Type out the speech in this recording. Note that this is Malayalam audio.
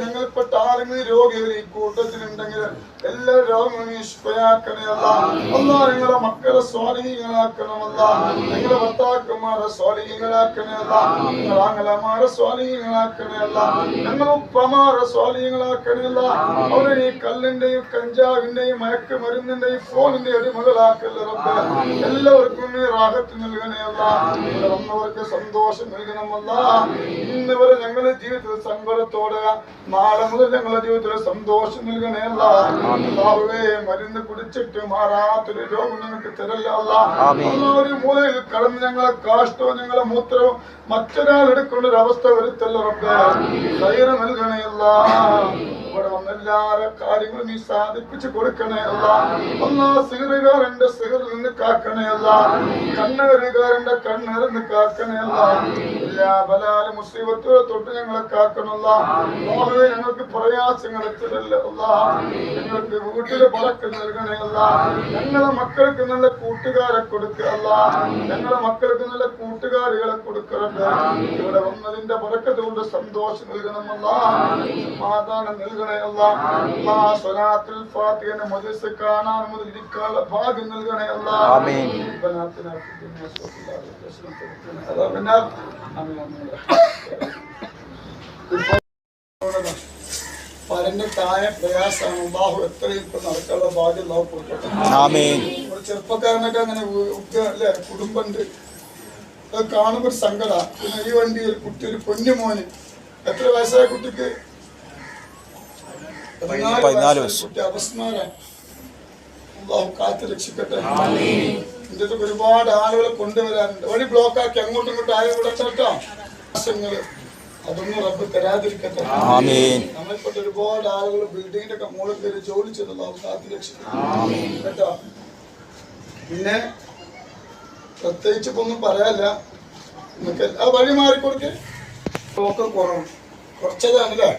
ഞങ്ങൾപ്പെട്ട ആരെങ്കിലും രോഗികൾ ഈ കൂട്ടത്തിലുണ്ടെങ്കിൽ എല്ലാ രോഗങ്ങളും ശിഫയാക്കണേ അല്ലാ. ഞങ്ങളെ മക്കളെ സ്വാലിഹീങ്ങളാക്കണമല്ല, ഞങ്ങളെ ഭർത്താക്കന്മാരെ സ്വാലിഹീങ്ങളാക്കണേ അല്ലാ, ഞങ്ങളെ ആങ്ങളമാരെ സ്വാലിഹീങ്ങളാക്കണേ അല്ലാ, ഞങ്ങളെ ഉപ്പമാരെ സ്വാലിഹീങ്ങളാക്കണേ അല്ലാ. അവരെ ഈ കല്ലിന്റെയും കഞ്ചാവിന്റെയും മയക്കുമരുന്നിന്റെയും ഫോണിന്റെ അടിമകളാക്കല്ലേ റബ്ബേ. എല്ലാവർക്കും നീ റാഹത്ത് നൽകണേ അല്ലാ. വന്നവർക്ക് സന്തോഷം നൽകണമല്ല. ഇന്ന് വരെ ഞങ്ങളുടെ ജീവിതത്തിൽ സങ്കടത്തോടെ, നാളെ മുതൽ ഞങ്ങളുടെ ജീവിതത്തിൽ സന്തോഷം നൽകണേ അല്ലാ. മരുന്ന് കുടിച്ചിട്ട് മാറാത്തൊരു രോഗം ഞങ്ങൾക്ക് തരല്ല അല്ലാ. ഒരു മൂലയിൽ കടന്ന് ഞങ്ങളെ കാഷ്ടവും ഞങ്ങളെ മൂത്രവും മറ്റൊരാൾ എടുക്കേണ്ട ഒരു അവസ്ഥ വരുത്തല്ല റബ്ബേ. ഖൈറ് നൽകണേ അല്ലാ. ഇവിടെ വന്നെല്ലാരെ കാര്യങ്ങളും നീ സാധിപ്പിച്ചു കൊടുക്കണേ അല്ലാ. സിഹറുകാരന്റെ സിഹറിൽ നിന്ന് കാക്കണേ അല്ലാ. കണ്ണേറുകാരന്റെ കണ്ണേറിൽ നിന്ന് കാക്കണേ അല്ലാ. എല്ലാ ബലാലും മുസീബത്തുകളെ തൊട്ട് ഞങ്ങളെ കാക്കണമല്ല. ഞങ്ങൾക്ക് പ്രയാസങ്ങൾ എത്തരല്ല അല്ലാ. ഞങ്ങൾക്ക് വീട്ടില് ബറക്കത്ത് നൽകണേ അല്ലാ. ഞങ്ങളെ മക്കൾക്ക് നല്ല കൂട്ടുകാരെ കൊടുക്കല്ല. ഞങ്ങളെ മക്കൾക്ക് നല്ല കൂട്ടുകാരികളെ കൊടുക്കരുത്. ഇവിടെ വന്നതിന്റെ ബറക്കത്ത് കൊണ്ട് സന്തോഷം നൽകണമല്ല, സമാധാനം നൽകണേ അല്ലാ. സ്വലാത്തുൽ ഫാത്തിഹയുടെ മജ്‌ലിസ് കാണാൻ മുതൽ ഇരിക്കാനുള്ള ഭാഗ്യം നൽകണേ അല്ലാ. പരന്റെ താഴെ പ്രയാസമാണ്. അല്ലാഹു എത്രയും ഇപ്പൊ നടക്കാനുള്ള ഭാഗ്യം അല്ലാഹു കൊടുക്കട്ടെ. ഒരു ചെറുപ്പക്കാരനൊക്കെ അങ്ങനെ അല്ലെ, കുടുംബമുണ്ട്, അത് കാണുമ്പോ ഒരു സങ്കട. പിന്നെ ഈ വണ്ടിയിൽ കുട്ടി, ഒരു പൊന്നു മോന്, എത്ര വയസ്സായ കുട്ടിക്ക്? 14 വയസ്സ്. കുട്ടി അപസ്മാരാണ്. അല്ലാഹു കാത്ത് രക്ഷിക്കട്ടെ. എന്റെ അടുത്ത് ഒരുപാട് ആളുകളെ കൊണ്ടുവരാറുണ്ട്. വഴി ബ്ലോക്കാക്കി അങ്ങോട്ടും ഇങ്ങോട്ടും ആരും വിടട്ടോ. അതൊന്നും റബ്ബ് തരാതിരിക്കട്ടെ. നമ്മൾപ്പെട്ട ഒരുപാട് ആളുകൾ ബിൽഡിങ്ങിന്റെ ഒക്കെ മുകളിൽ കയറി ജോലി ചെയ്തല്ലോ, കാത്ത് രക്ഷിക്കട്ടെ കേട്ടോ. പിന്നെ പ്രത്യേകിച്ച് ഇപ്പൊ ഒന്നും പറയാല്ല. നമുക്ക് ആ വഴി മാറിക്കൊടുക്കേ. ബ്ലോക്ക് കുറവാണ്, കുറച്ചതാണല്ലേ.